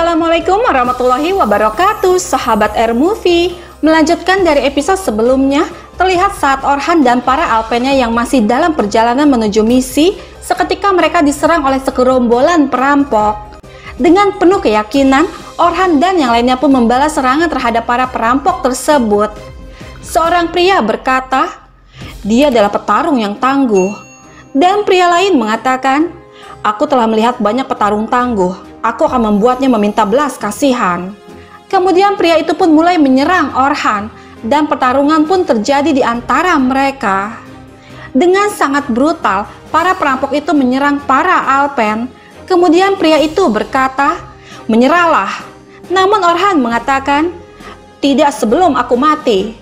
Assalamualaikum warahmatullahi wabarakatuh, sahabat R-Movie. Melanjutkan dari episode sebelumnya, terlihat saat Orhan dan para alpennya yang masih dalam perjalanan menuju misi, seketika mereka diserang oleh segerombolan perampok. Dengan penuh keyakinan, Orhan dan yang lainnya pun membalas serangan terhadap para perampok tersebut. Seorang pria berkata, dia adalah petarung yang tangguh. Dan pria lain mengatakan, aku telah melihat banyak petarung tangguh. Aku akan membuatnya meminta belas kasihan. Kemudian pria itu pun mulai menyerang Orhan dan pertarungan pun terjadi di antara mereka. Dengan sangat brutal, para perampok itu menyerang para alpen. Kemudian pria itu berkata, menyerahlah. Namun Orhan mengatakan, tidak sebelum aku mati.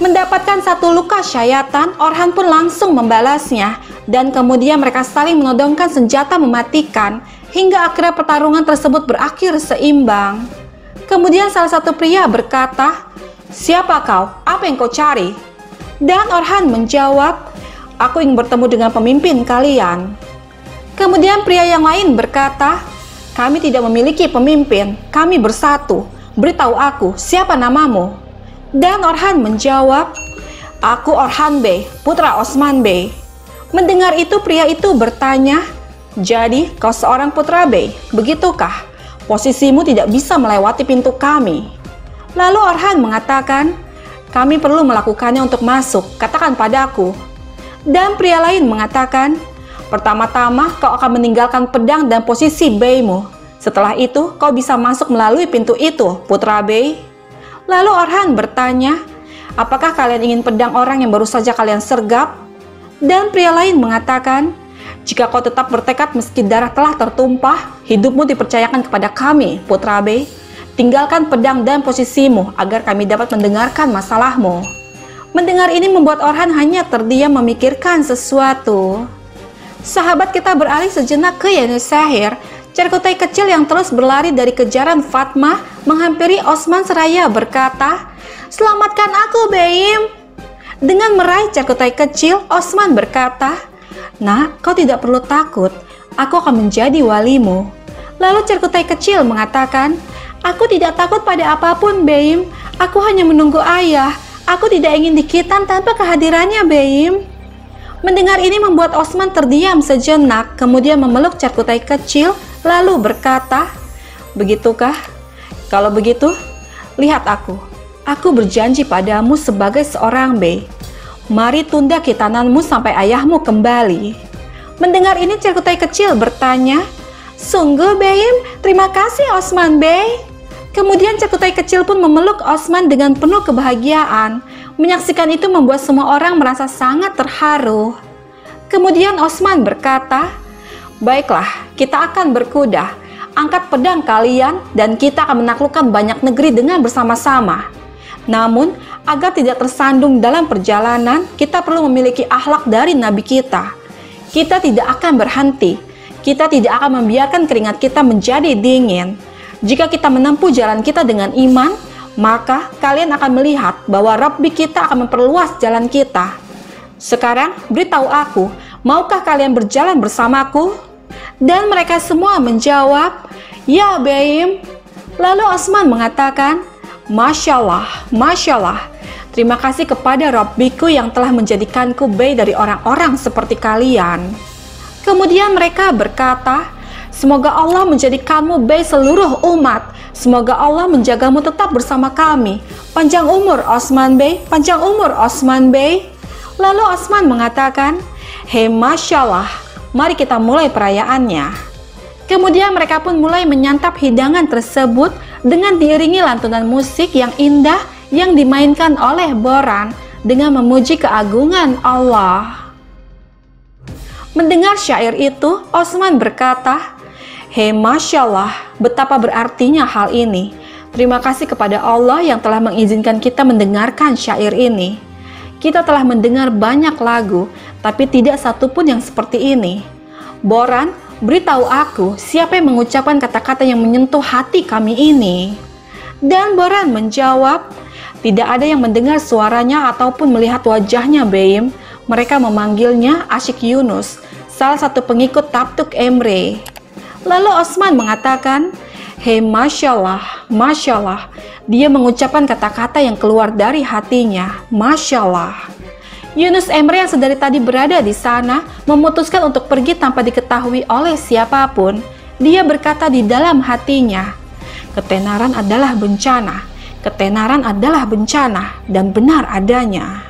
Mendapatkan satu luka syayatan, Orhan pun langsung membalasnya. Dan kemudian mereka saling menodongkan senjata mematikan, hingga akhirnya pertarungan tersebut berakhir seimbang. Kemudian salah satu pria berkata, siapa kau? Apa yang kau cari? Dan Orhan menjawab, aku ingin bertemu dengan pemimpin kalian. Kemudian pria yang lain berkata, kami tidak memiliki pemimpin, kami bersatu. Beritahu aku, siapa namamu? Dan Orhan menjawab, aku Orhan Bey, putra Osman Bey. Mendengar itu pria itu bertanya, jadi kau seorang putra Bey, begitukah? Posisimu tidak bisa melewati pintu kami. Lalu Orhan mengatakan, kami perlu melakukannya untuk masuk, katakan padaku. Dan pria lain mengatakan, pertama-tama kau akan meninggalkan pedang dan posisi Beymu. Setelah itu kau bisa masuk melalui pintu itu, putra Bey. Lalu Orhan bertanya, apakah kalian ingin pedang orang yang baru saja kalian sergap? Dan pria lain mengatakan, jika kau tetap bertekad meski darah telah tertumpah, hidupmu dipercayakan kepada kami, putra Bey. Tinggalkan pedang dan posisimu agar kami dapat mendengarkan masalahmu. Mendengar ini membuat Orhan hanya terdiam memikirkan sesuatu. Sahabat kita beralih sejenak ke Yenisahir. Cerkutai kecil yang terus berlari dari kejaran Fatmah menghampiri Osman seraya berkata, selamatkan aku, Beim. Dengan meraih cerkutai kecil, Osman berkata, nak, kau tidak perlu takut, aku akan menjadi walimu. Lalu cerkutai kecil mengatakan, aku tidak takut pada apapun, Beim. Aku hanya menunggu ayah. Aku tidak ingin dikitan tanpa kehadirannya, Beim. Mendengar ini membuat Osman terdiam sejenak, kemudian memeluk cerkutai kecil, lalu berkata, begitukah? Kalau begitu, lihat aku. Aku berjanji padamu sebagai seorang Bey. Mari tunda khitananmu sampai ayahmu kembali. Mendengar ini cerkutai kecil bertanya, sungguh Beim, terima kasih Osman Bey. Kemudian cerkutai kecil pun memeluk Osman dengan penuh kebahagiaan. Menyaksikan itu membuat semua orang merasa sangat terharu. Kemudian Osman berkata, baiklah, kita akan berkuda. Angkat pedang kalian dan kita akan menaklukkan banyak negeri dengan bersama-sama. Namun, agar tidak tersandung dalam perjalanan, kita perlu memiliki akhlak dari Nabi kita. Kita tidak akan berhenti. Kita tidak akan membiarkan keringat kita menjadi dingin. Jika kita menempuh jalan kita dengan iman, maka kalian akan melihat bahwa Rabbi kita akan memperluas jalan kita. Sekarang, beritahu aku, maukah kalian berjalan bersamaku? Dan mereka semua menjawab, ya Beim. Lalu Osman mengatakan, Masya Allah, Masya Allah. Terima kasih kepada Rabbiku yang telah menjadikanku Bey dari orang-orang seperti kalian. Kemudian mereka berkata, semoga Allah menjadikanmu Bey seluruh umat. Semoga Allah menjagamu tetap bersama kami. Panjang umur Osman Bey, panjang umur Osman Bey. Lalu Osman mengatakan, hei Masya Allah, mari kita mulai perayaannya. Kemudian mereka pun mulai menyantap hidangan tersebut dengan diiringi lantunan musik yang indah yang dimainkan oleh Boran dengan memuji keagungan Allah. Mendengar syair itu, Osman berkata, hei Masya Allah, betapa berartinya hal ini. Terima kasih kepada Allah yang telah mengizinkan kita mendengarkan syair ini. Kita telah mendengar banyak lagu, tapi tidak satupun yang seperti ini. Boran, beritahu aku siapa yang mengucapkan kata-kata yang menyentuh hati kami ini. Dan Boran menjawab, tidak ada yang mendengar suaranya ataupun melihat wajahnya Beim. Mereka memanggilnya Asyik Yunus, salah satu pengikut Tabtuk Emre. Lalu Osman mengatakan, Hei, Masya Allah. Dia mengucapkan kata-kata yang keluar dari hatinya. Masya Allah. Yunus Emre yang sedari tadi berada di sana memutuskan untuk pergi tanpa diketahui oleh siapapun. Dia berkata di dalam hatinya, ketenaran adalah bencana. Ketenaran adalah bencana, dan benar adanya.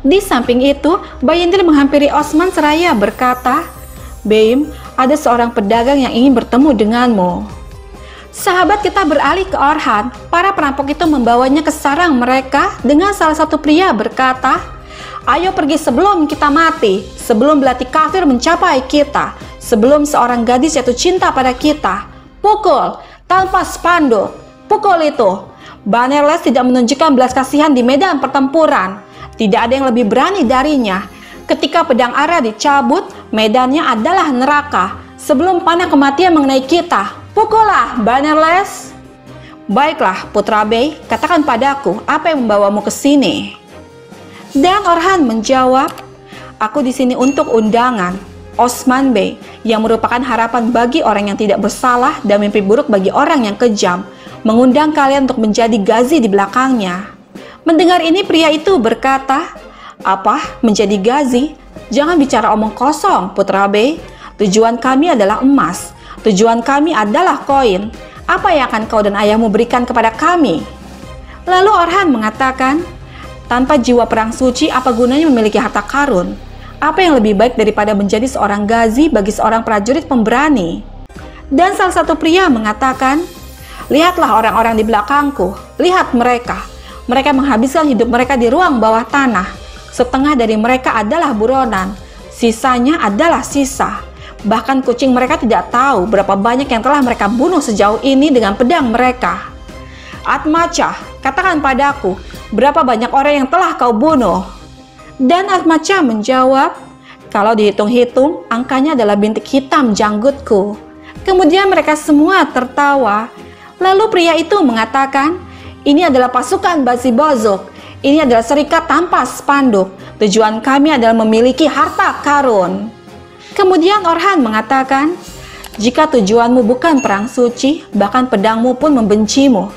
Di samping itu, Bayindir menghampiri Osman seraya berkata, Beim, ada seorang pedagang yang ingin bertemu denganmu. Sahabat kita beralih ke Orhan. Para perampok itu membawanya ke sarang mereka dengan salah satu pria berkata, ayo pergi sebelum kita mati, sebelum belati kafir mencapai kita, sebelum seorang gadis jatuh cinta pada kita. Pukul, tanpa spanduk, pukul itu. Banerles tidak menunjukkan belas kasihan di medan pertempuran. Tidak ada yang lebih berani darinya. Ketika pedang Ara dicabut, medannya adalah neraka. Sebelum panah kematian mengenai kita, pukullah, Banerles. Baiklah, Putra Bey, katakan padaku, apa yang membawamu ke sini? Dan Orhan menjawab, aku di sini untuk undangan Osman Bey, yang merupakan harapan bagi orang yang tidak bersalah dan mimpi buruk bagi orang yang kejam, mengundang kalian untuk menjadi gazi di belakangnya. Mendengar ini, pria itu berkata, apa? Menjadi gazi? Jangan bicara omong kosong, Putra Bey. Tujuan kami adalah emas. Tujuan kami adalah koin. Apa yang akan kau dan ayahmu berikan kepada kami? Lalu Orhan mengatakan, tanpa jiwa perang suci, apa gunanya memiliki harta karun? Apa yang lebih baik daripada menjadi seorang gazi bagi seorang prajurit pemberani? Dan salah satu pria mengatakan, lihatlah orang-orang di belakangku, lihat mereka. Mereka menghabiskan hidup mereka di ruang bawah tanah. Setengah dari mereka adalah buronan, sisanya adalah sisa. Bahkan kucing mereka tidak tahu berapa banyak yang telah mereka bunuh sejauh ini dengan pedang mereka. Atmaca, katakan padaku, berapa banyak orang yang telah kau bunuh? Dan Atmaca menjawab, kalau dihitung-hitung, angkanya adalah bintik hitam janggutku. Kemudian mereka semua tertawa. Lalu pria itu mengatakan, ini adalah pasukan Bazibozuk. Ini adalah serikat tanpa spanduk. Tujuan kami adalah memiliki harta karun. Kemudian Orhan mengatakan, jika tujuanmu bukan perang suci, bahkan pedangmu pun membencimu.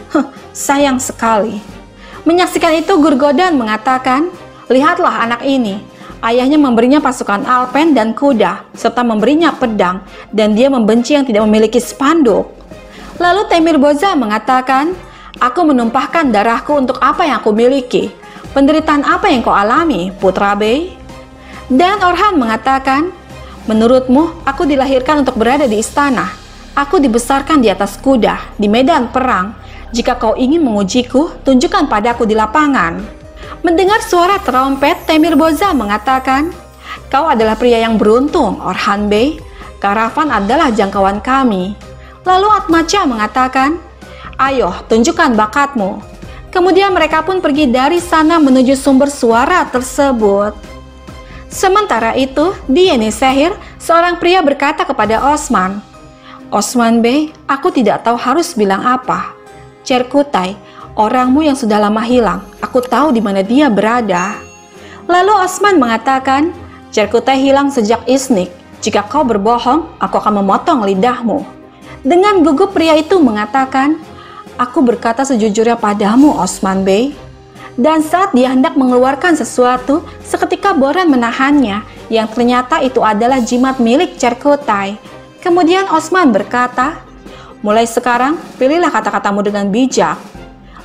Sayang sekali. Menyaksikan itu, Gurgodan mengatakan, lihatlah anak ini. Ayahnya memberinya pasukan Alpen dan kuda, serta memberinya pedang, dan dia membenci yang tidak memiliki spanduk. Lalu Temir Boza mengatakan, aku menumpahkan darahku untuk apa yang aku miliki. Penderitaan apa yang kau alami, Putra Bey? Dan Orhan mengatakan, menurutmu, aku dilahirkan untuk berada di istana. Aku dibesarkan di atas kuda, di medan perang. Jika kau ingin mengujiku, tunjukkan padaku di lapangan. Mendengar suara trompet, Temir Boza mengatakan, kau adalah pria yang beruntung, Orhan Bey. Karavan adalah jangkauan kami. Lalu Atmaca mengatakan, ayo, tunjukkan bakatmu. Kemudian mereka pun pergi dari sana menuju sumber suara tersebut. Sementara itu, di Yenisehir, seorang pria berkata kepada Osman, Osman Bey, aku tidak tahu harus bilang apa. Cerkutai, orangmu yang sudah lama hilang, aku tahu di mana dia berada. Lalu Osman mengatakan, Cerkutai hilang sejak Isnik. Jika kau berbohong, aku akan memotong lidahmu. Dengan gugup pria itu mengatakan, aku berkata sejujurnya padamu, Osman Bey. Dan saat dia hendak mengeluarkan sesuatu, seketika Boran menahannya, yang ternyata itu adalah jimat milik Cerkutai. Kemudian Osman berkata, mulai sekarang, pilihlah kata-katamu dengan bijak.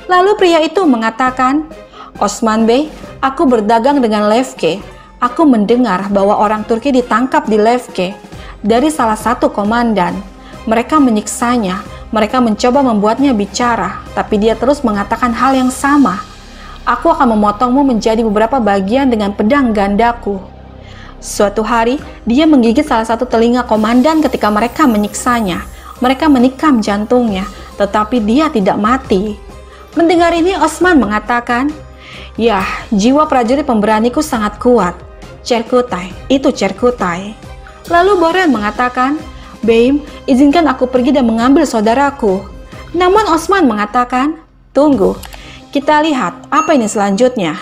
Lalu pria itu mengatakan, Osman Bey, aku berdagang dengan Lefke. Aku mendengar bahwa orang Turki ditangkap di Lefke dari salah satu komandan. Mereka menyiksanya, mereka mencoba membuatnya bicara, tapi dia terus mengatakan hal yang sama. Aku akan memotongmu menjadi beberapa bagian dengan pedang gandaku. Suatu hari, dia menggigit salah satu telinga komandan ketika mereka menyiksanya. Mereka menikam jantungnya, tetapi dia tidak mati. Mendengar ini, Osman mengatakan, ya, jiwa prajurit pemberaniku sangat kuat. Cerkutai, itu Cerkutai. Lalu Boran mengatakan, Beim, izinkan aku pergi dan mengambil saudaraku. Namun Osman mengatakan, tunggu, kita lihat apa ini selanjutnya.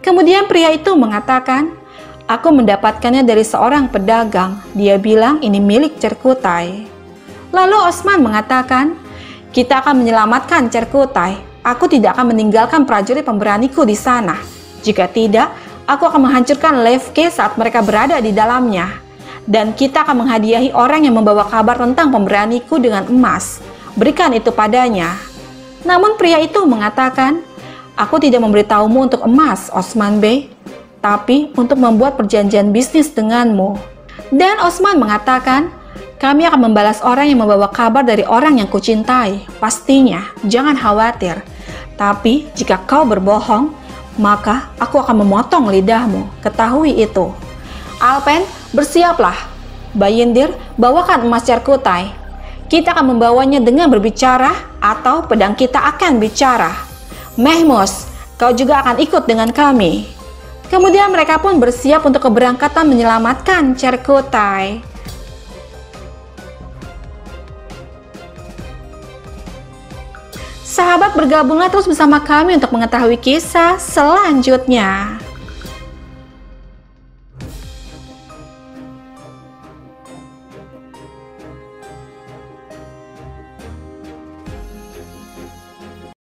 Kemudian pria itu mengatakan, aku mendapatkannya dari seorang pedagang. Dia bilang ini milik Cerkutai. Lalu Osman mengatakan, Kita akan menyelamatkan Cerkutai. Aku tidak akan meninggalkan prajurit pemberaniku di sana. Jika tidak, aku akan menghancurkan Levke saat mereka berada di dalamnya. Dan kita akan menghadiahi orang yang membawa kabar tentang pemberaniku dengan emas. Berikan itu padanya." Namun pria itu mengatakan, "Aku tidak memberitahumu untuk emas, Osman Bey, tapi untuk membuat perjanjian bisnis denganmu." Dan Osman mengatakan, "Kami akan membalas orang yang membawa kabar dari orang yang kucintai. Pastinya, jangan khawatir. Tapi jika kau berbohong, maka aku akan memotong lidahmu. Ketahui itu." "Alpen, bersiaplah. Bayindir, bawakan emas Cerkutai. Kita akan membawanya dengan berbicara atau pedang kita akan bicara. Mehmus, kau juga akan ikut dengan kami." Kemudian mereka pun bersiap untuk keberangkatan menyelamatkan Cerkutai. Sahabat, bergabunglah terus bersama kami untuk mengetahui kisah selanjutnya.